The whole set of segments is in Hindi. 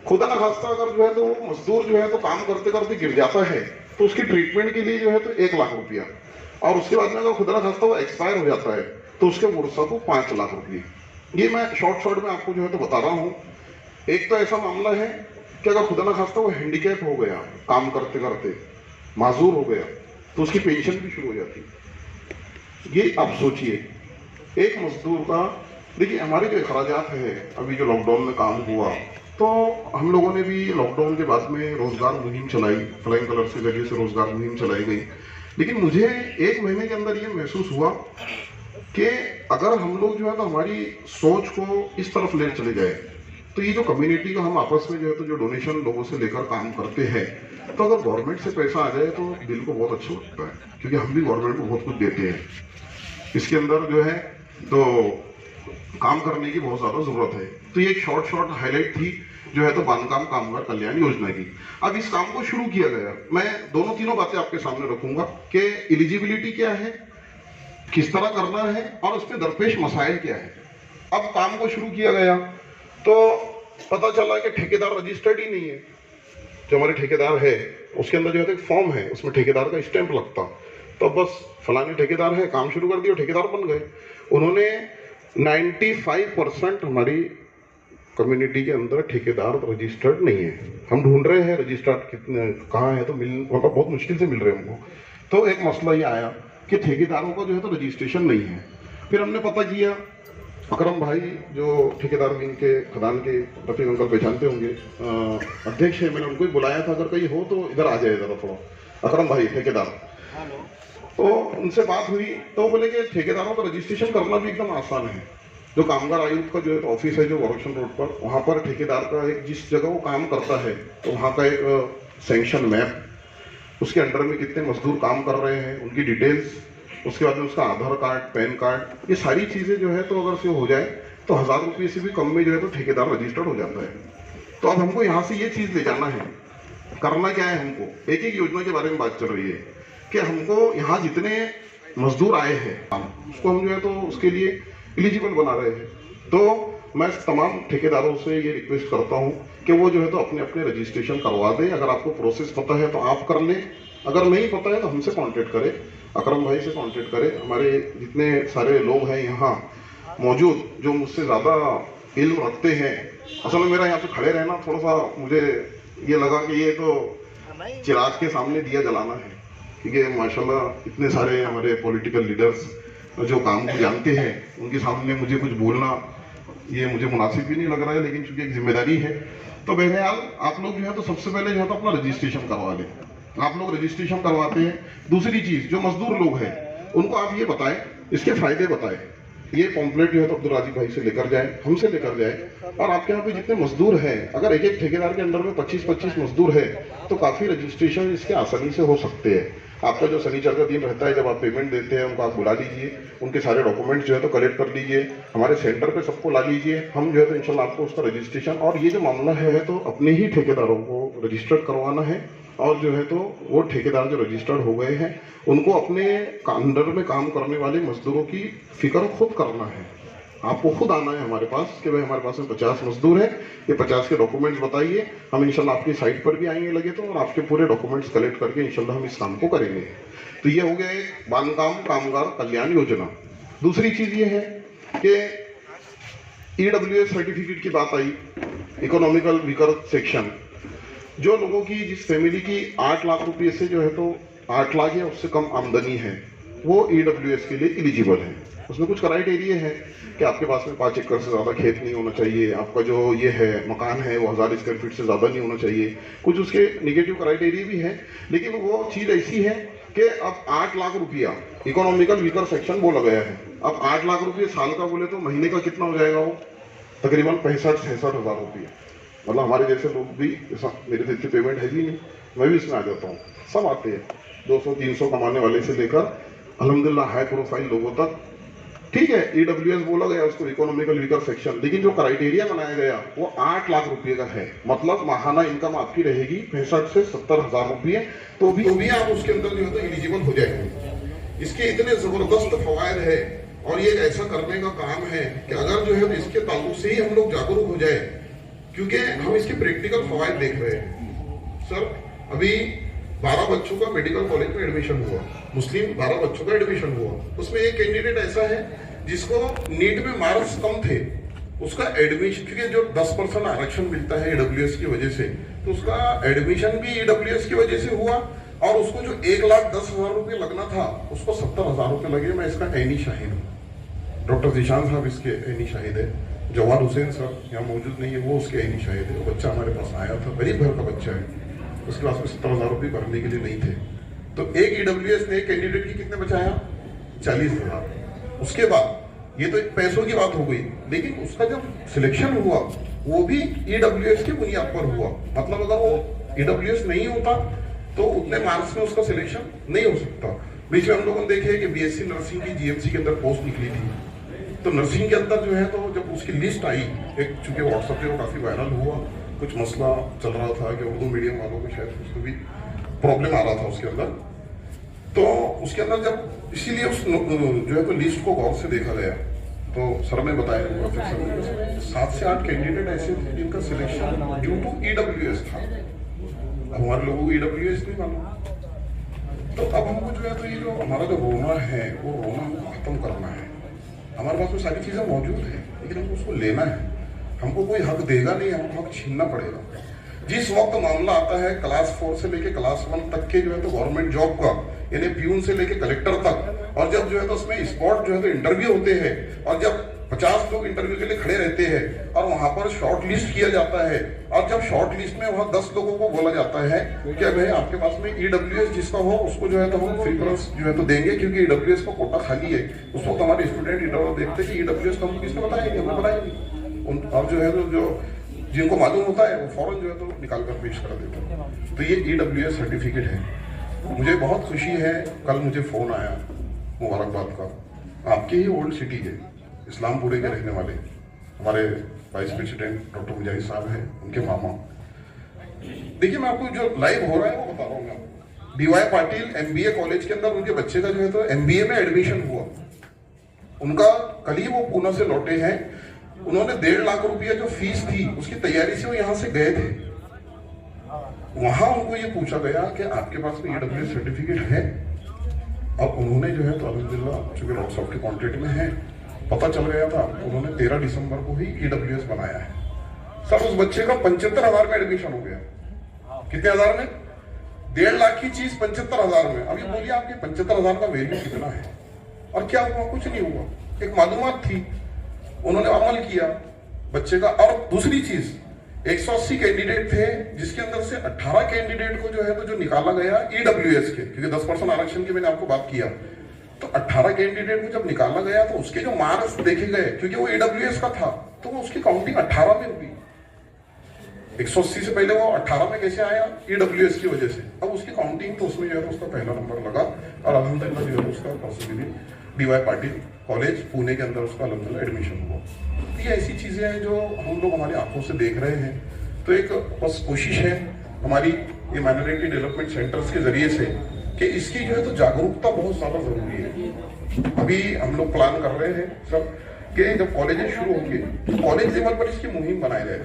खुदा ना खास्ता अगर जो है तो वो मजदूर जो है तो काम करते करते गिर जाता है तो उसकी ट्रीटमेंट के लिए जो है तो 1 लाख रुपया, और उसके बाद में अगर खुदा ना खास्ता वो एक्सपायर हो जाता है तो उसके वर्षा को 5 लाख रुपये। ये मैं शॉर्ट में आपको जो है तो बता रहा हूँ। एक तो ऐसा मामला है कि अगर खुदा ना खास्ता वो हैंडीकैप हो गया, काम करते करते माजूर हो गया, तो उसकी पेंशन भी शुरू हो जाती। ये आप सोचिए एक मजदूर का। देखिए हमारे जो अखराजात है, अभी जो लॉकडाउन में काम हुआ तो हम लोगों ने भी लॉकडाउन के बाद में रोजगार मुहिम चलाई, फ्लाइंग कलर्स के जरिए से रोजगार मुहिम चलाई गई। लेकिन मुझे 1 महीने के अंदर ये महसूस हुआ कि अगर हम लोग जो है तो हमारी सोच को इस तरफ ले चले जाए तो ये जो कम्युनिटी का हम आपस में जो है तो जो डोनेशन लोगों से लेकर काम करते हैं, तो अगर गवर्नमेंट से पैसा आ जाए तो दिल को बहुत अच्छा लगता है, क्योंकि हम भी गवर्नमेंट को बहुत कुछ देते हैं। इसके अंदर जो है तो काम करने की बहुत ज्यादा जरूरत है। तो ये एक शॉर्ट हाईलाइट थी जो है तो बांधकाम कामगार कल्याण योजना की। अब इस काम को शुरू किया गया, मैं दोनों तीनों बातें आपके सामने रखूंगा कि एलिजिबिलिटी क्या है, किस तरह करना है और उसमें दरपेश मसाइल क्या है। अब काम को शुरू किया गया तो पता चला कि ठेकेदार रजिस्टर्ड ही नहीं है। जो हमारे ठेकेदार है उसके अंदर जो है तो एक फॉर्म है, उसमें ठेकेदार का स्टैंप लगता, तो बस फलाने ठेकेदार है, काम शुरू कर दिया, ठेकेदार बन गए। उन्होंने 95% हमारी कम्युनिटी के अंदर ठेकेदार रजिस्टर्ड नहीं है। हम ढूंढ रहे हैं रजिस्टर्ड कितने कहाँ है, तो मतलब बहुत मुश्किल से मिल रहे हैं हमको। तो एक मसला ये आया कि ठेकेदारों का जो है तो रजिस्ट्रेशन नहीं है। फिर हमने पता किया, अकरम भाई जो ठेकेदार विंग के खदान के रफीक अंकल पहचानते होंगे, अध्यक्ष है, मैंने उनको ही बुलाया था, अगर कहीं हो तो इधर आ जाए जरा थोड़ा, अकरम भाई ठेकेदार। तो उनसे बात हुई तो बोले कि ठेकेदारों का रजिस्ट्रेशन करना भी एकदम आसान है। जो कामगार आयुक्त का जो है ऑफिस है जो वॉरक्शन रोड पर, वहाँ पर ठेकेदार का एक जिस जगह वो काम करता है तो वहाँ का एक सैंक्शन मैप, उसके अंडर में कितने मजदूर काम कर रहे हैं, उनकी डिटेल्स, उसके बाद में उसका आधार कार्ड, पैन कार्ड, ये सारी चीज़ें जो है तो अगर से हो जाए तो 1000 रुपये से भी कम में जो है तो ठेकेदार रजिस्टर्ड हो जाता है। तो अब हमको यहाँ से ये चीज़ ले जाना है, करना क्या है, हमको एक योजना के बारे में बात चल रही है कि हमको यहाँ जितने मजदूर आए हैं उसको हम जो है तो उसके लिए एलिजिबल बना रहे हैं। तो मैं तमाम ठेकेदारों से ये रिक्वेस्ट करता हूँ कि वो जो है तो अपने अपने रजिस्ट्रेशन करवा दें। अगर आपको प्रोसेस पता है तो आप कर लें, अगर नहीं पता है तो हमसे कांटेक्ट करें, अकरम भाई से कांटेक्ट करें। हमारे जितने सारे लोग हैं यहाँ मौजूद जो मुझसे ज़्यादा इल्म रखते हैं, असल में मेरा यहाँ पे खड़े रहना थोड़ा सा मुझे ये लगा कि ये तो चिराग के सामने दिया जलाना है, क्योंकि माशाल्लाह इतने सारे हमारे पॉलिटिकल लीडर्स जो काम को जानते हैं उनके सामने मुझे कुछ बोलना ये मुझे मुनासिब भी नहीं लग रहा है, लेकिन चूंकि एक जिम्मेदारी है। तो बहरहाल आप लोग जो है तो सबसे पहले जो है तो अपना रजिस्ट्रेशन करवा लें। आप लोग रजिस्ट्रेशन करवाते हैं। दूसरी चीज़, जो मजदूर लोग हैं उनको आप ये बताएं, इसके फायदे बताएं। ये पॉम्पलेट जो है तो अब्दुल राजीब भाई से लेकर जाए, हमसे लेकर जाए, और आपके यहाँ पे जितने मजदूर हैं, अगर एक एक ठेकेदार के अंडर में 25-25 मजदूर है तो काफ़ी रजिस्ट्रेशन इसके आसानी से हो सकते हैं। आपका जो शनिचर का दिन रहता है जब आप पेमेंट देते हैं उनको आप बुला लीजिए, उनके सारे डॉक्यूमेंट्स जो है तो कलेक्ट कर लीजिए, हमारे सेंटर पे सबको ला लीजिए, हम जो है तो इंशाल्लाह आपको उसका रजिस्ट्रेशन, और ये जो मामला है तो अपने ही ठेकेदारों को रजिस्टर्ड करवाना है। और जो है तो वो ठेकेदार जो रजिस्टर्ड हो गए हैं उनको अपने अंडर में काम करने वाले मजदूरों की फिक्र खुद करना है। आपको खुद आना है हमारे पास कि भाई हमारे पास में 50 मजदूर हैं, ये 50 के डॉक्यूमेंट्स बताइए, हम इंशाल्लाह आपकी साइट पर भी आएंगे लगे तो, और आपके पूरे डॉक्यूमेंट्स कलेक्ट करके इंशाल्लाह हम इस काम को करेंगे। तो ये हो गया एक बांधकाम कामगार कल्याण योजना। दूसरी चीज़ ये है कि EWS सर्टिफिकेट की बात आई, इकोनॉमिकल वीकर सेक्शन। जो लोगों की, जिस फैमिली की 8 लाख रुपये से जो है तो 8 लाख या उससे कम आमदनी है, वो EWS के लिए एलिजिबल है। उसमें कुछ क्राइटेरिया है कि आपके पास में 5 एकड़ से ज़्यादा खेत नहीं होना चाहिए, आपका जो ये है मकान है वो 1000 स्क्वायर फीट से ज़्यादा नहीं होना चाहिए, कुछ उसके निगेटिव क्राइटेरिया भी है। लेकिन वो चीज़ ऐसी है कि अब 8 लाख रुपया इकोनॉमिकल वीकर सेक्शन बोला गया है। अब 8 लाख रुपये साल का बोले तो महीने का कितना हो जाएगा, वो तकरीबन 65-66 हज़ार रुपये। मतलब हमारे जैसे लोग भी, मेरे से इतनी पेमेंट है भी नहीं, मैं भी इसमें आ जाता हूँ, सब आते हैं 200-300 कमाने वाले से लेकर अल्हम्दुलिल्लाह हाई प्रोफाइल लोगों तक। ठीक है, EWS बोला गया उसको, इकोनॉमिकल वीकर सेक्शन, लेकिन जो क्राइटेरिया बनाया गया वो 8 लाख रुपये का है। मतलब माहाना इनकम आपकी रहेगी 65 से 70 हज़ार रुपये, तो भी आप उसके अंदर जो है तो एलिजिबल हो जाएंगे। इसके इतने जबरदस्त फवायद है, और ये ऐसा करने का काम है कि अगर जो है इसके ताल्लुक से ही हम लोग जागरूक हो जाए क्योंकि हम इसके प्रैक्टिकल फवायद देख रहे हैं। सर अभी 12 बच्चों का मेडिकल कॉलेज में एडमिशन हुआ, मुस्लिम 12 बच्चों का एडमिशन हुआ, उसमें एक कैंडिडेट ऐसा है जिसको नीट में मार्क्स कम थे, उसका एडमिशन, क्योंकि जो 10% आरक्षण मिलता है ईडब्ल्यूएस की वजह से, तो उसका एडमिशन भी ईडब्ल्यूएस की वजह से हुआ, और उसको जो 1,10,000 रुपये लगना था उसको 70,000 रुपये लगे। मैं इसका ऐनी शाहिद हूँ। डॉक्टर जीशान साहब इसके ऐनी शाहिद है, जवाहर हुसैन सर यहाँ मौजूद नहीं है, वो उसके ऐनी शाहिद है। वो बच्चा हमारे पास आया था, गरीब घर का बच्चा है, उसके पास में 70,000 रुपये भरने के लिए नहीं थे, तो एक ईडब्ल्यूएस ने एक कैंडिडेट की कितने बचाया, 40,000। उसके बाद ये तो एक पैसों की बात हो गई, लेकिन उसका जब सिलेक्शन हुआ वो भी ईडब्ल्यूएस की बुनियाद पर हुआ। मतलब अगर वो ईडब्ल्यूएस नहीं होता तो उतने मार्क्स में उसका सिलेक्शन नहीं हो सकता। बीच में हम लोगों ने देखे कि बीएससी नर्सिंग की जीएमसी के अंदर पोस्ट निकली थी, तो नर्सिंग के अंदर जो है, तो जब उसकी लिस्ट आई, एक चूंकि व्हाट्सएप पे वो काफी वायरल हुआ, कुछ मसला चल रहा था कि उर्दू मीडियम वालों को शायद उसको भी प्रॉब्लम आ रहा था उसके अंदर, तो उसके अंदर जब इसीलिए उस जो है तो लिस्ट को गौर से देखा गया, तो सर ने बताया 7 से 8 कैंडिडेट ऐसे थे जिनका सिलेक्शन ड्यू टू ईडब्ल्यूएस था। अब हमारे लोगों को ईडब्ल्यूएस नहीं मालूम, तो अब हमको जो है तो ये जो हमारा जो रोना है वो रोना हमको खत्म करना है। हमारे पास में सारी चीजें मौजूद है, लेकिन हमको उसको लेना है। हमको कोई हक देगा नहीं, हमको हक छीनना पड़ेगा। जिस वक्त मामला आता है क्लास 4 से लेके क्लास 1 तक के जो है तो गवर्नमेंट जॉब का, यानी प्यून से लेके कलेक्टर तक, और जब जो है तो उसमें स्पॉट जो है तो इंटरव्यू होते हैं, और जब 50 लोग इंटरव्यू के लिए खड़े रहते हैं, और वहां पर शॉर्ट लिस्ट किया जाता है, और जब शॉर्ट लिस्ट में वहां 10 लोगों को बोला जाता है कि भाई आपके पास में ईडब्ल्यूएस जिसका हो उसको जो है तो हम प्रेफरेंस जो है तो देंगे, क्योंकि ईडब्ल्यूएस का कोटा खाली है। उस वक्त हमारे स्टूडेंट इंटरव्यू देखते हैं कि ईडब्ल्यूएस का हमको किसने बताया, हमें बताया नहीं, और जो है तो जो जिनको मालूम होता है वो फौरन जो है तो निकाल कर पेश कर देते हैं। तो ये ईडब्ल्यूएस सर्टिफिकेट है। मुझे बहुत खुशी है, कल मुझे फोन आया मुबारकबाद का, आपके ही ओल्ड सिटी के इस्लामपुरे के रहने वाले हमारे वाइस प्रेसिडेंट डॉक्टर मुजाहिद साहब हैं, उनके मामा। देखिए मैं आपको जो लाइव हो रहा है वो बता रहा हूँ मैं आपको। डीवाई पाटिल एमबीए कॉलेज के अंदर उनके बच्चे का जो है तो एमबीए में एडमिशन हुआ, उनका कल ही वो पुणे से लौटे हैं। उन्होंने 1.5 लाख रुपया जो फीस थी उसकी तैयारी से वो यहाँ से गए थे। वहां उनको ये पूछा गया कि आपके पास में ईडब्ल्यूएस सर्टिफिकेट है, अब उन्होंने जो है तो अल्हम्दुलिल्लाह चूंकि रॉकसॉफ्ट के कॉन्ट्रैक्ट में है, पता चल गया था, उन्होंने 13 दिसंबर को ही ईडब्ल्यूएस बनाया है। सर उस बच्चे का 75,000 में एडमिशन हो गया। कितने हजार में? 1.5 लाख की चीज 75,000 में। अभी बोलिए आपके 75,000 का वैल्यू कितना है? और क्या हुआ? कुछ नहीं हुआ, एक मालूमात थी, उन्होंने अमल किया बच्चे का। और दूसरी चीज 180 कैंडिडेट थे, जिसके अंदर से 18 कैंडिडेट को जो है तो जो निकाला गया ईडब्ल्यूएस के, क्योंकि 10% आरक्षण की मैंने आपको बात किया, तो 18 कैंडिडेट को जब निकाला गया तो उसके जो मार्क्स देखे गए, क्योंकि वो ईडब्ल्यूएस का था, तो वो उसकी काउंटिंग 18 में हुई। 180 से पहले वो 18 में कैसे आया? ईडब्ल्यूएस की वजह से। अब उसकी काउंटिंग तो उसमें जो है उसका पहला नंबर लगा, और अल्हम्दुलिल्लाह जो है उसका परसों डीवाई पाटिल कॉलेज पुणे के अंदर उसका अल्हम्दुलिल्लाह एडमिशन हुआ। तो ये ऐसी चीजें हैं जो हम लोग हमारी आंखों से देख रहे हैं। तो एक बस कोशिश है हमारी ये माइनॉरिटी डेवलपमेंट सेंटर्स के जरिए से कि इसकी जो है तो जागरूकता बहुत ज्यादा जरूरी है। अभी हम लोग प्लान कर रहे हैं सब कि जब कॉलेजेस शुरू होंगे तो कॉलेज लेवल पर इसकी मुहिम बनाई जाए।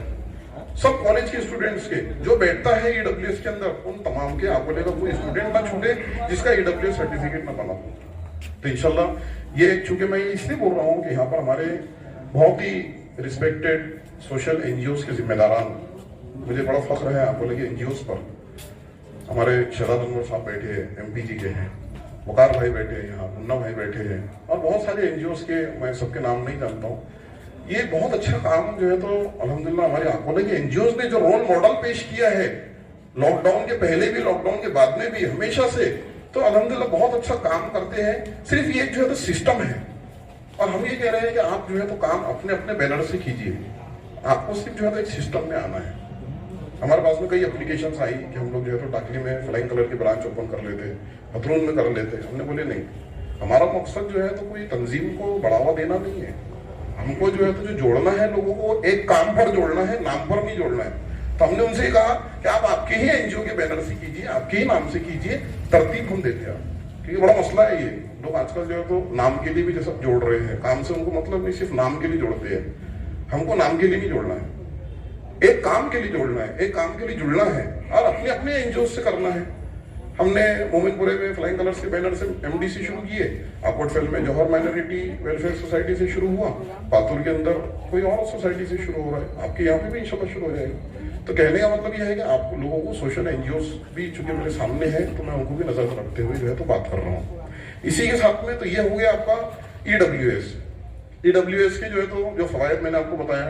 सब कॉलेज के स्टूडेंट्स के जो बैठता है ईडब्ल्यूएस के अंदर, उन तमाम के आप बोलेगा कोई स्टूडेंट ना छूटे जिसका ईडब्ल्यूएस सर्टिफिकेट ना बना हो। तो इंशाल्लाह ये, चूंकि मैं इसलिए बोल रहा हूँ कि यहाँ पर हमारे बहुत ही रिस्पेक्टेड सोशल एनजीओस के जिम्मेदारान, मुझे बड़ा फख्र है आप बोलेंगे एनजीओस पर। हमारे शहजाद अनवर साहब बैठे हैं, एमपी जी के हैं, वकार भाई बैठे हैं, यहाँ मुन्ना भाई बैठे हैं, और बहुत सारे एनजीओस के, मैं सबके नाम नहीं जानता हूँ। ये बहुत अच्छा काम जो है तो अल्हम्दुलिल्लाह हमारे आंखों के एनजीओस ने जो रोल मॉडल पेश किया है, लॉकडाउन के पहले भी लॉकडाउन के बाद में भी हमेशा से, तो अल्हम्दुलिल्लाह बहुत अच्छा काम करते हैं। सिर्फ ये जो है तो सिस्टम है, और हम ये कह रहे हैं कि आप जो है तो काम अपने अपने बैनर से कीजिए, आपको सिर्फ जो है तो एक सिस्टम में आना है। हमारे पास में कई एप्लीकेशंस आई कि हम लोग जो है तो टाकली में फ्लाइंग कलर की ब्रांच ओपन कर लेते, हथरून में कर लेते। हमने बोले नहीं, हमारा मकसद जो है तो कोई तंजीम को बढ़ावा देना नहीं है, हमको जो है तो जो जोड़ना है लोगों को एक काम पर जोड़ना है, नाम पर नहीं जोड़ना है। तो हमने उनसे कहा कि आप आपके ही एनजीओ के बैनर से कीजिए, आपके ही नाम से कीजिए, तरतीब हम देते हैं। क्योंकि बड़ा मसला है ये, लोग आजकल जो है तो नाम के लिए भी जैसा जोड़ रहे हैं, काम से उनको मतलब नहीं, सिर्फ नाम के लिए जोड़ते हैं। हमको नाम के लिए नहीं जोड़ना है, एक काम के लिए जोड़ना है, एक काम के लिए जुड़ना है और अपने अपने एनजीओ से करना है। हमने मोमिनपुरे में फ्लाइंग कलर्स के बैनर से एमडीसी शुरू किए, अकोटफेल में जौहर माइनॉरिटी वेलफेयर सोसाइटी से शुरू हुआ, पातुर के अंदर कोई और सोसाइटी से शुरू हो रहा है, आपके यहाँ पे भी इंशाल्लाह शुरू हो जाएगा। तो कहने का मतलब यह है कि आप लोगों को सोशल एनजीओ भी चूंकि मेरे सामने है तो मैं उनको भी नजर रखते हुए जो है तो बात कर रहा हूँ। इसी के साथ में तो ये हो गया आपका ईडब्ल्यूएस के जो है तो जो फवायद मैंने आपको बताया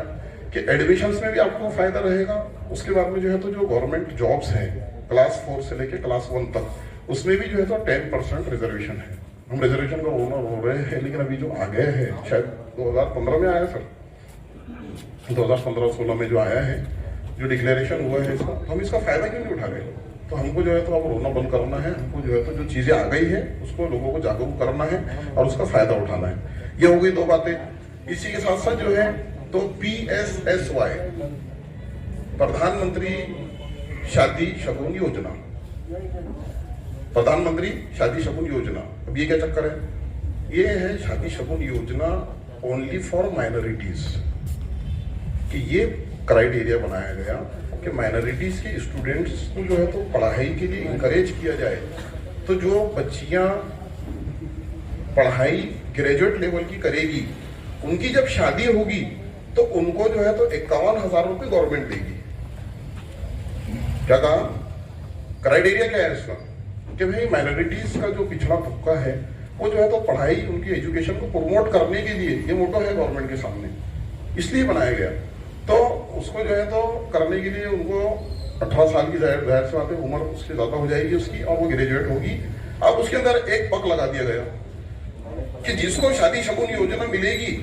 कि एडमिशंस में भी आपको फायदा रहेगा। उसके बाद में जो है तो जो गवर्नमेंट जॉब्स हैं क्लास 4 से लेके क्लास 1 तक, उसमें भी जो है तो 10% रिजर्वेशन है। हम रिजर्वेशन का ओनर हो रहे हैं, लेकिन अभी जो आ गया है शायद 2015 में आया सर, 2015-16 में जो आया है, जो डिक्लेरेशन हुआ है इसका, तो हम इसका फायदा क्यों नहीं उठा रहे? तो हमको जो है तो अब रोना बंद करना है, हमको जो है तो जो चीजें आ गई है उसको लोगों को जागरूक करना है और उसका फायदा उठाना है। ये हो गई दो बातें। इसी के साथ साथ जो है तो PSSY, प्रधानमंत्री शादी शगुन योजना, प्रधानमंत्री शादी शगुन योजना। अब ये क्या चक्कर है? ये है शादी शगुन योजना ओनली फॉर माइनॉरिटीज, कि ये क्राइटेरिया बनाया गया कि माइनॉरिटीज के स्टूडेंट्स को जो है तो पढ़ाई के लिए इंकरेज किया जाए। तो जो बच्चियां पढ़ाई ग्रेजुएट लेवल की करेगी, उनकी जब शादी होगी तो उनको जो है तो 51,000 रुपये गवर्नमेंट देगी। क्या कहा? क्राइटेरिया क्या है इसका? कि भाई माइनॉरिटीज का जो पिछड़ा तबका है वो जो है तो पढ़ाई, उनकी एजुकेशन को प्रमोट करने के लिए, ये मोटो है गवर्नमेंट के सामने, इसलिए बनाया गया। तो उसको जो है तो करने के लिए उनको 18 साल की जाहिर सी बात है उम्र उसकी ज्यादा हो जाएगी उसकी, और वो ग्रेजुएट होगी। अब उसके अंदर एक पक लगा दिया गया कि जिसको शादी शगुन योजना मिलेगी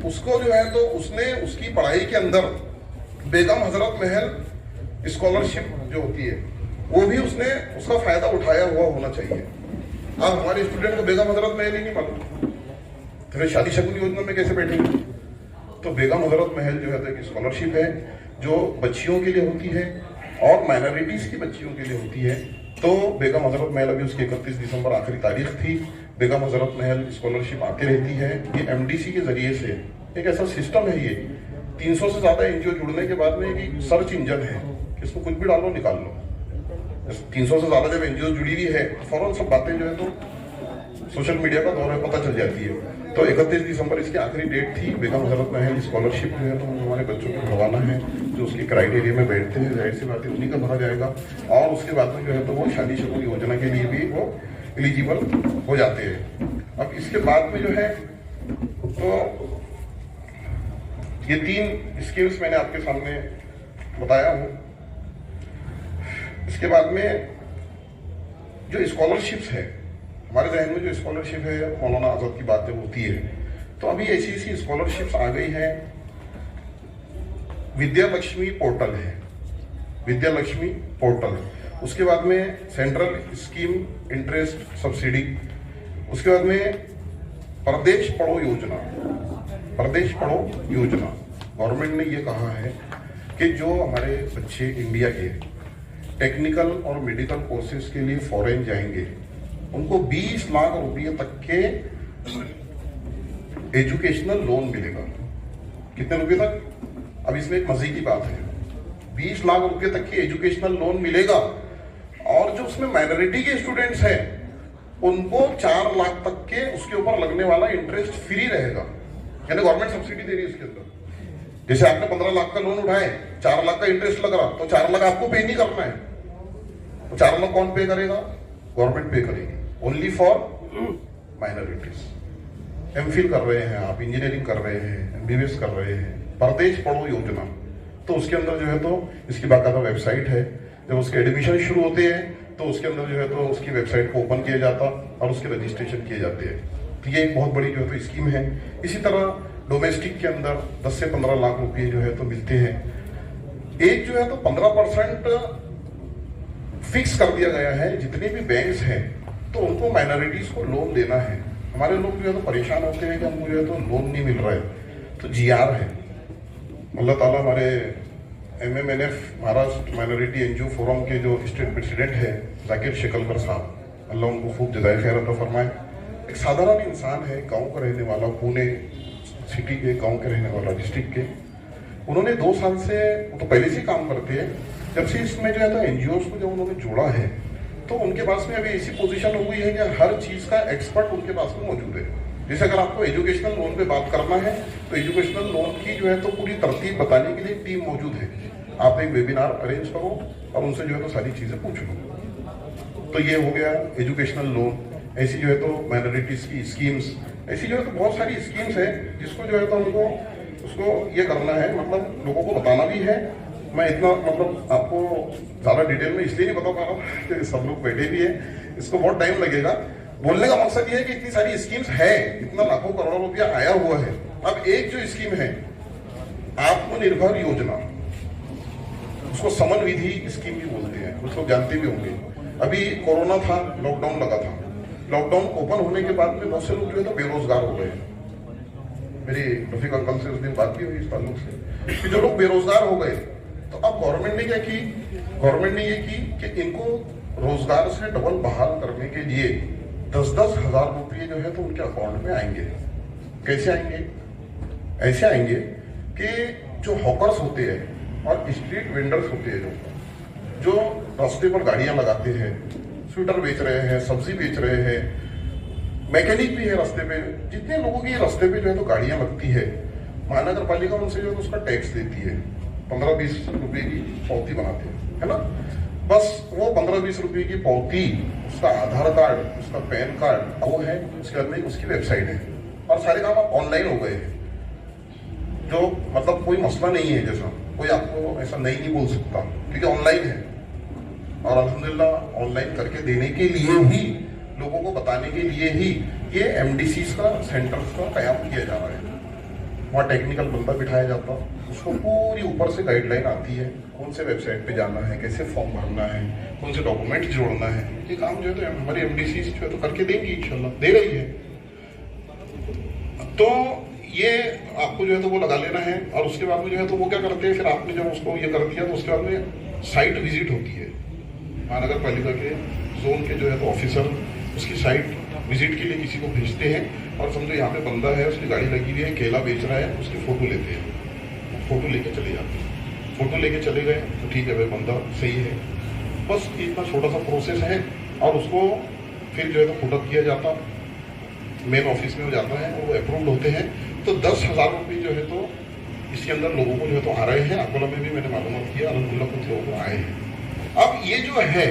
उसको जो है तो उसने उसकी पढ़ाई के अंदर बेगम हजरत महल स्कॉलरशिप जो होती है वो भी उसने उसका फायदा उठाया हुआ होना चाहिए। अब हमारे स्टूडेंट को बेगम हजरत महल ही नहीं मालूम, तो फिर शादी शगुन योजना में कैसे बैठेंगे? तो बेगम हजरत महल जो है तो एक स्कॉलरशिप है जो बच्चियों के लिए होती है और माइनॉरिटीज की बच्चियों के लिए होती है। तो बेगम हजरत महल, अभी उसकी 31 दिसंबर आखिरी तारीख थी, बेगम हजरत महल स्कॉलरशिप आती रहती है। ये MDC के जरिए से एक ऐसा सिस्टम है, ये 300 से ज्यादा एनजीओ जुड़ने के बाद में एक सर्च इंजन है, इसको कुछ भी डालो निकाल लो। 300 से ज्यादा जब एनजीओ जुड़ी हुई है फौरन सब बातें जो है तो सोशल मीडिया का दौर है, पता चल जाती है। तो 31 दिसंबर इसकी आखिरी डेट थी। बेगम हजरत महल स्कॉलरशिप जो है तो हमारे बच्चों को भरवाना है, जो उसके क्राइटेरिया में बैठते हैं, जाहिर सी बात है उन्हीं का भरा जाएगा। और उसके बाद में जो है तो वो शादी शगुन योजना के लिए भी वो एलिजिबल हो जाते हैं। अब इसके बाद में जो है तो ये 3 स्कीम्स मैंने आपके सामने बताया हूँ। इसके बाद में जो स्कॉलरशिप्स है, हमारे जहन में जो स्कॉलरशिप है मौलाना आजाद की बात जब होती है तो अभी ऐसी ऐसी स्कॉलरशिप्स आ गई हैं। विद्या लक्ष्मी पोर्टल है, विद्या लक्ष्मी पोर्टल। उसके बाद में सेंट्रल स्कीम इंटरेस्ट सब्सिडी। उसके बाद में प्रदेश पढ़ो योजना, प्रदेश पढ़ो योजना। गवर्नमेंट ने ये कहा है कि जो हमारे बच्चे इंडिया के टेक्निकल और मेडिकल कोर्सेज के लिए फॉरेन जाएंगे उनको 20 लाख रुपए तक के एजुकेशनल लोन मिलेगा। कितने रुपए तक? अब इसमें एक मजे की बात है, 20 लाख रुपए तक की एजुकेशनल लोन मिलेगा और जो उसमें माइनॉरिटी के स्टूडेंट्स हैं उनको 4 लाख तक के उसके ऊपर लगने वाला इंटरेस्ट फ्री रहेगा। यानी गवर्नमेंट सब्सिडी दे रही है उसके अंदर। जैसे आपने 15 लाख का लोन उठाए, 4 लाख का इंटरेस्ट लग रहा, तो 4 लाख आपको पे नहीं करना है। तो 4 लाख कौन पे करेगा? गवर्नमेंट पे करेगी, ओनली फॉर माइनॉरिटीज। एमफिल कर रहे हैं आप, इंजीनियरिंग कर रहे हैं, MBBS कर रहे हैं, प्रदेश पढ़ो योजना, तो उसके अंदर जो है तो इसकी बाकायदा वेबसाइट है। जब उसके एडमिशन शुरू होते हैं तो उसके अंदर जो है तो उसकी वेबसाइट को ओपन किया जाता और उसके रजिस्ट्रेशन किए जाते हैं। तो ये एक बहुत बड़ी जो है तो स्कीम है। इसी तरह डोमेस्टिक के अंदर 10 से 15 लाख रुपए जो है तो मिलते हैं। एक जो है तो 15% फिक्स कर दिया गया है। जितने भी बैंक्स हैं तो उनको माइनॉरिटीज को लोन देना है। हमारे लोग जो है तो परेशान होते हैं कि हमको जो है तो लोन नहीं मिल रहा है, तो GR है। अल्लाह ताला हमारे MMNF Maharashtra minority NGO forum के जो स्टेट प्रेसिडेंट है जाकिर शेकलकर साहब, अल्लाह उनको खूब जज़ाए खैर अता फरमाए। एक साधारण इंसान है, गांव का रहने वाला, पुणे सिटी के गांव के रहने वाला, डिस्ट्रिक्ट के। उन्होंने 2 साल से, वो तो पहले से काम करते हैं, जब से इसमें जो है तो एनजीओ को जब उन्होंने जोड़ा है तो उनके पास में अभी ऐसी पोजीशन हो गई है कि हर चीज का एक्सपर्ट उनके पास में मौजूद है। जैसे अगर आपको एजुकेशनल लोन पे बात करना है तो एजुकेशनल लोन की जो है तो पूरी तरतीब बताने के लिए टीम मौजूद है। आप एक वेबिनार अरेंज करो और उनसे जो है तो सारी चीजें पूछ लो। तो ये हो गया एजुकेशनल लोन। ऐसी जो है तो माइनॉरिटीज की स्कीम्स, ऐसी जो है तो बहुत सारी स्कीम्स है जिसको जो है तो हमको उसको ये करना है, मतलब लोगों को बताना भी है। मैं इतना मतलब आपको ज़्यादा डिटेल में इसलिए नहीं बता पा रहा हूँ कि सब लोग बैठे भी है, इसको बहुत टाइम लगेगा। बोलने का मकसद ये है कि इतनी सारी स्कीम्स है, इतना लाखों करोड़ों रुपया आया हुआ है। अब एक जो स्कीम है आत्मनिर्भर योजना, उसको समन विधि स्कीम भी बोलते हैं, कुछ लोग जानते भी होंगे। अभी कोरोना था, लॉकडाउन लगा था, लॉकडाउन ओपन होने के बाद में बहुत से लोग जो है तो बेरोजगार हो गए। मेरी रफीक अंकल से उस दिन बात भी हुई इस ताल्लुक से कि जो लोग बेरोजगार हो गए, तो अब गवर्नमेंट ने क्या की, गवर्नमेंट ने ये की कि इनको रोजगार से डबल बहाल करने के लिए 10-10 हजार रुपये जो है तो उनके अकाउंट में आएंगे। कैसे आएंगे? ऐसे आएंगे कि जो हॉकर्स होते हैं और स्ट्रीट वेंडर्स होते हैं, जो रास्ते पर गाड़ियां लगाते हैं, स्वेटर बेच रहे हैं, सब्जी बेच रहे हैं, मैकेनिक भी है रास्ते पे, जितने लोगों की रास्ते पे जो है तो गाड़ियां लगती है, महानगर पालिका उनसे जो है तो उसका टैक्स देती है। 15-20 रुपए की पावती बनाते हैं, है ना। बस वो 15-20 रुपए की पावती, उसका आधार कार्ड, उसका पैन कार्ड वो है, उसके बाद में उसकी वेबसाइट है और सारे काम आप ऑनलाइन हो गए हैं। जो मतलब कोई मसला नहीं है, जैसा कोई आपको ऐसा नहीं बोल सकता क्योंकि ऑनलाइन है। और अल्हम्दुलिल्लाह ऑनलाइन करके देने के लिए ही, लोगों को बताने के लिए ही ये एमडीसीज का सेंटर्स का कयाम किया जा रहा है। वहाँ टेक्निकल बंदा बिठाया जाता, उसको पूरी ऊपर से गाइडलाइन आती है, कौन से वेबसाइट पे जाना है, कैसे फॉर्म भरना है, कौन से डॉक्यूमेंट जोड़ना है। ये काम जो है तो हमारी एमडीसीज जो है तो करके देंगी, इंशाल्लाह दे रही है। तो ये आपको जो है तो वो लगा लेना है। और उसके बाद में जो है तो वो क्या करते हैं, फिर आपने जब उसको ये कर दिया तो उसके बाद में साइट विजिट होती है। महानगर पालिका के जोन के जो है तो ऑफिसर उसकी साइट विजिट के लिए किसी को भेजते हैं और समझो यहाँ पे बंदा है, उसकी गाड़ी लगी हुई है, केला बेच रहा है, उसकी फोटो लेते हैं, फोटो लेके चले जाते हैं। फोटो लेके चले गए तो ठीक है भाई, बंदा सही है। बस इतना छोटा सा प्रोसेस है और उसको फिर जो है तो पुटअप किया जाता, मेन ऑफिस में हो जाता है और वो अप्रूव्ड होते हैं। तो 10,000 रुपये जो है तो इसके अंदर लोगों को जो है तो आ रहे हैं। अकोला में भी मैंने मालूम किया, अल्हम्दुलिल्लाह कुछ लोगों को आए हैं। अब ये जो है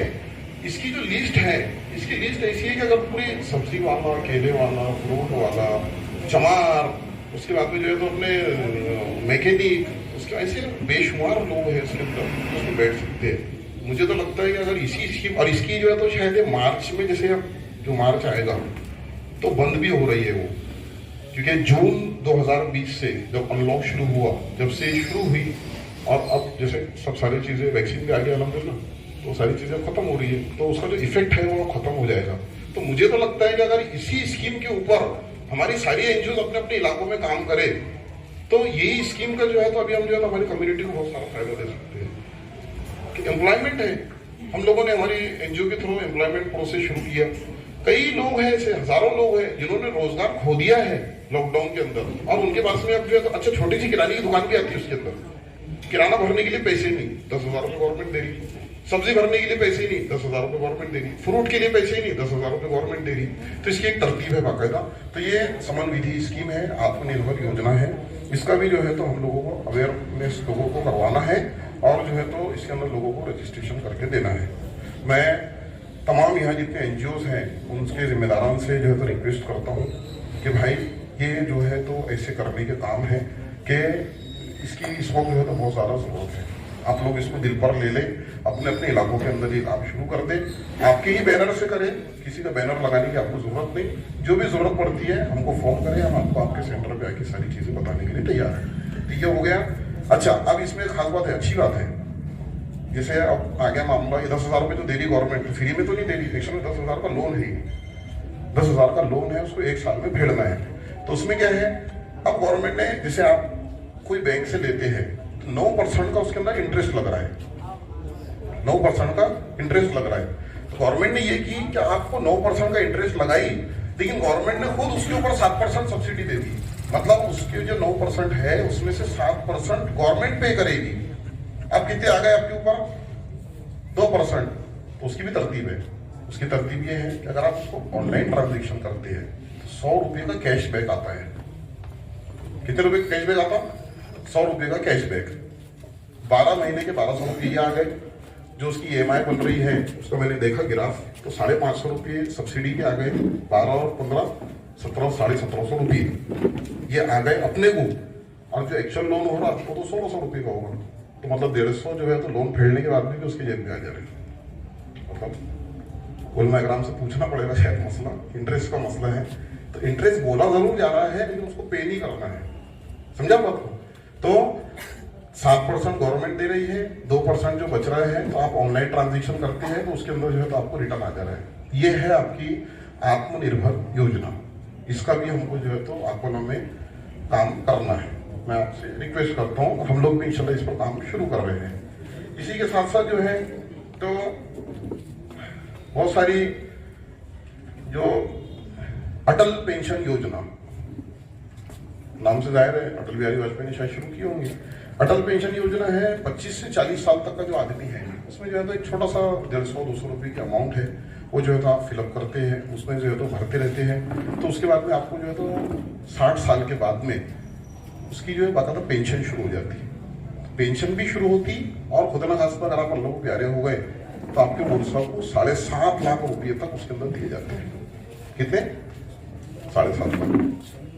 इसकी जो लिस्ट है, इसकी लिस्ट ऐसी है कि अगर पूरी सब्जी वाला, केले वाला, फ्रूट वाला, चमार, उसके बाद में जो है तो अपने मैकेनिक, उसके ऐसे बेशुमार लोग हैं इसके अंदर उसमें बैठ सकते हैं। मुझे तो लगता है कि अगर इसी स्कीम, और इसकी जो है तो शायद मार्च में, जैसे अब जो मार्च आएगा तो बंद भी हो रही है वो, क्योंकि जून 2020 से जब अनलॉक शुरू हुआ, जब से शुरू हुई और अब जैसे सब सारी चीज़ें, वैक्सीन भी आ गया अल्हम्दुलिल्लाह, तो सारी चीज़ें खत्म हो रही है, तो उसका जो इफेक्ट है वो खत्म हो जाएगा। तो मुझे तो लगता है कि अगर इसी स्कीम के ऊपर हमारी सारी एनजीओ अपने अपने इलाकों में काम करे तो यही स्कीम का जो है तो अभी हम जो है तो हमारी कम्युनिटी को बहुत सारा फायदा दे सकते हैं। कि एम्प्लॉयमेंट है, हम लोगों ने हमारी एनजीओ के थ्रू एम्प्लॉयमेंट प्रोसेस शुरू किया। कई लोग हैं, ऐसे हजारों लोग हैं जिन्होंने रोजगार खो दिया है लॉकडाउन के अंदर, और उनके पास में अब जो है तो अच्छा छोटी सी किराने की दुकान भी आती है, उसके अंदर किराना भरने के लिए पैसे नहीं, 10,000 रुपये गवर्नमेंट दे रही, सब्जी भरने के लिए पैसे ही नहीं, 10,000 रुपये गवर्नमेंट दे रही, फ्रूट के लिए पैसे ही नहीं, 10,000 रुपये गवर्नमेंट दे रही। तो इसकी एक तरतीब है बाकायदा। तो ये समन विधि स्कीम है, आत्मनिर्भर योजना है। इसका भी जो है तो हम लोगों को अवेयरनेस लोगों को करवाना है और जो है तो इसके अंदर लोगों को रजिस्ट्रेशन करके देना है। मैं तमाम यहाँ जितने एनजीओज हैं उनके जिम्मेदारान से जो है तो रिक्वेस्ट करता हूँ कि भाई ये जो है तो ऐसे करने के काम है कि इसकी इस वक्त जो है तो बहुत ज़्यादा ज़रूरत है। आप लोग इसको दिल पर ले लें, अपने अपने इलाकों के अंदर ये काम शुरू कर दें। आपके ही बैनर से करें, किसी का बैनर लगाने की आपको ज़रूरत नहीं। जो भी ज़रूरत पड़ती है हमको फ़ोन करें, हम आपको आपके सेंटर पे आके सारी चीज़ें बताने के लिए तैयार हैं। तो ये हो गया। अच्छा, अब इसमें एक खास बात है, अच्छी बात है, जैसे अब आ गया मामला, ये 10,000 रुपये तो दे रही गवर्नमेंट, फ्री में तो नहीं दे रही, एक्शन में 10,000 का लोन है, 10,000 का लोन है, उसको 1 साल में फेडना है। तो उसमें क्या है, अब गवर्नमेंट ने, जैसे आप कोई बैंक से लेते हैं तो 9% का उसके अंदर इंटरेस्ट लग रहा है, 9% का इंटरेस्ट लग रहा है। तो गवर्नमेंट ने ये की कि आपको 9% का इंटरेस्ट लगाई, लेकिन गवर्नमेंट ने खुद उसके ऊपर 7% सब्सिडी दे दी। मतलब उसके जो 9% है उसमें से 7% गवर्नमेंट पे करेगी। अब कितने आ गए आपके ऊपर? 2%। तो उसकी भी तरतीब है। उसकी तरतीब ये है कि अगर आप उसको ऑनलाइन ट्रांजेक्शन करते हैं तो 100 रुपये का कैशबैक आता है। कितने रुपए का कैशबैक आता? 100 रुपये का कैशबैक। 12 महीने के 1200 रुपये आ गए। जो उसकी EMI बन रही है उसका मैंने देखा ग्राफ, तो 550 रुपये सब्सिडी के आ गए। 12 और 15 17 1750 रुपये ये आ गए अपने को। और जो एक्चुअल लोन हो रहा है वो तो 1600 रुपये का होगा। तो मतलब 150 जो है तो लोन फेडने के बाद भी उसके जेब में आ जा रही है। मतलब गोलमा ग्राम से पूछना पड़ेगा शायद मसला इंटरेस्ट का मसला है। तो इंटरेस्ट बोला जरूर जा रहा है लेकिन उसको पे नहीं करना है। समझा बात को? तो 7% गवर्नमेंट दे रही है, 2% जो बच रहा है तो आप ऑनलाइन ट्रांजेक्शन करते हैं तो उसके अंदर जो है तो आपको रिटर्न आ जा रहा है। ये है आपकी आत्मनिर्भर योजना। इसका भी हमको जो है तो आंकलन में काम करना है। मैं आपसे रिक्वेस्ट करता हूँ, हम लोग भी इंशाल्लाह इस पर काम शुरू कर रहे हैं। इसी के साथ साथ जो है तो बहुत सारी जो अटल पेंशन योजना, नाम से जाहिर है अटल बिहारी वाजपेयी ने शायद शुरू की होंगी। अटल पेंशन योजना है 25 से 40 साल तक का जो आदमी है उसमें जो है तो एक छोटा सा 150-200 रुपये की अमाउंट है, वो जो है तो आप फिलअप करते हैं, उसमें जो है तो भरते रहते हैं। तो उसके बाद में आपको जो है तो 60 साल के बाद में उसकी जो है बाकायदा पेंशन शुरू हो जाती है। पेंशन भी शुरू होती और खुदा न खास्ता अगर आप अल्लाह को प्यारे हो गए तो आपके मोदी साहब को 7.5 लाख रुपये तक उसके अंदर दिए जाते हैं। कितने? 7.5 लाख।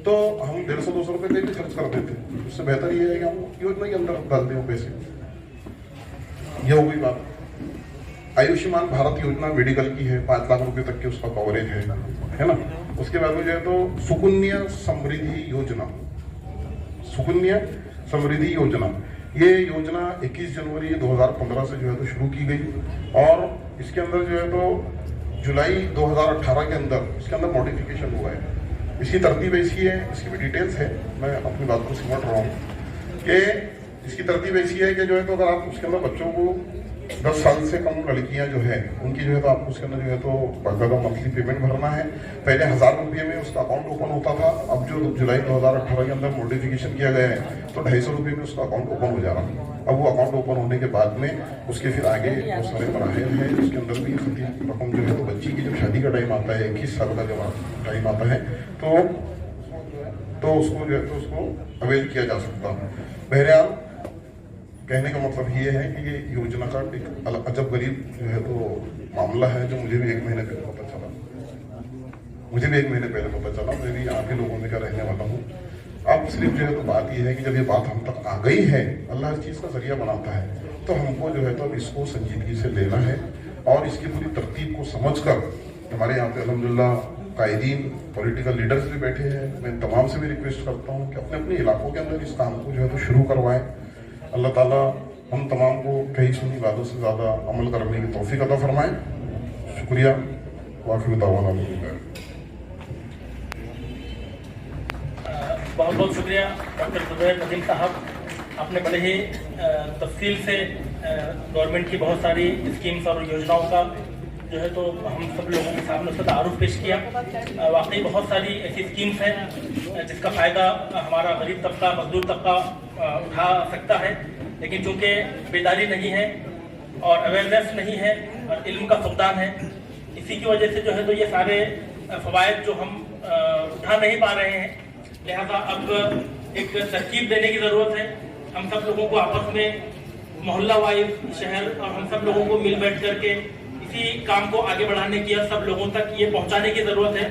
तो हम 150-200 रुपये कहीं भी खर्च कर देते हैं। उससे बेहतर ये है कि हम योजना के अंदर डाल दें वो पैसे। ये हो गई बात। आयुष्मान भारत योजना मेडिकल की है, 5 लाख रुपए तक के उसका कवरेज है ना। उसके बाद में जो है तो सुकन्या समृद्धि योजना, सुकन्या समृद्धि योजना, ये योजना 21 जनवरी 2015 से जो है तो शुरू की गई और इसके अंदर जो है तो जुलाई 2018 के अंदर इसके अंदर मॉडिफिकेशन हुआ है। इसकी तरतीब ऐसी है, इसकी भी डिटेल्स है, मैं अपनी बात को सिमट रहा हूँ कि इसकी तरतीब ऐसी है कि जो है तो अगर आप उसके अंदर बच्चों को 10 साल से कम लड़कियां जो है उनकी जो है तो आपको उसके अंदर जो है तो बाकायदा मंथली पेमेंट भरना है। पहले 1000 रुपये में उसका अकाउंट ओपन होता था, अब जो जुलाई 2018 के अंदर मॉडिफिकेशन किया गया है तो 250 रुपये में उसका अकाउंट ओपन हो जा रहा है। अब वो अकाउंट ओपन होने के बाद में उसके फिर आगे बहुत सारे मराहिल हैं, उसके अंदर भी रकम जो है तो बच्ची की जब शादी का टाइम आता है 21 साल का जब टाइम आता है तो उसको जो है तो उसको अवेल किया जा सकता है। बहरहाल कहने का मतलब ये है कि ये योजना का एक अजब गरीब जो है तो मामला है जो मुझे भी 1 महीने पहले पता चला। मैं भी यहाँ के लोगों में का रहने वाला हूँ। अब सिर्फ जो है तो बात ये है कि जब ये बात हम तक आ गई है, अल्लाह इस चीज़ का जरिया बनाता है, तो हमको जो है तो अब इसको संजीदगी से लेना है और इसकी पूरी तरतीब को समझकर हमारे यहाँ पे अल्हम्दुलिल्लाह कायदीन पॉलिटिकल लीडर्स भी बैठे हैं। मैं तमाम से भी रिक्वेस्ट करता हूँ कि अपने अपने इलाकों के अंदर इस काम को जो है तो शुरू करवाएं। अल्लाह ताला हम तमाम को कई सुनी बातों से ज़्यादा अमल करने की तौफीक अता फरमाएं। शुक्रिया। वाक़िअ दावाना बहुत बहुत शुक्रिया डॉक्टर ज़ुबैर नदीम साहब, आपने बड़े ही तफसील से गवर्नमेंट की बहुत सारी स्कीम्स और योजनाओं का जो है तो हम सब लोगों के सामने उसका तारुफ पेश किया। वाकई बहुत सारी ऐसी स्कीम्स हैं जिसका फ़ायदा हमारा गरीब तबका, मजदूर तबका उठा सकता है, लेकिन चूँकि बेदारी नहीं है और अवेयरनेस नहीं है और इल्म का फुकदान है, इसी की वजह से जो है तो ये सारे फ़वाइद जो हम उठा नहीं पा रहे हैं। लिहाजा अब एक तरकीब देने की ज़रूरत है। हम सब लोगों को आपस में मोहल्ला वाइज शहर और हम सब लोगों को मिल बैठ करके इसी काम को आगे बढ़ाने की, सब लोगों तक ये पहुंचाने की ज़रूरत है।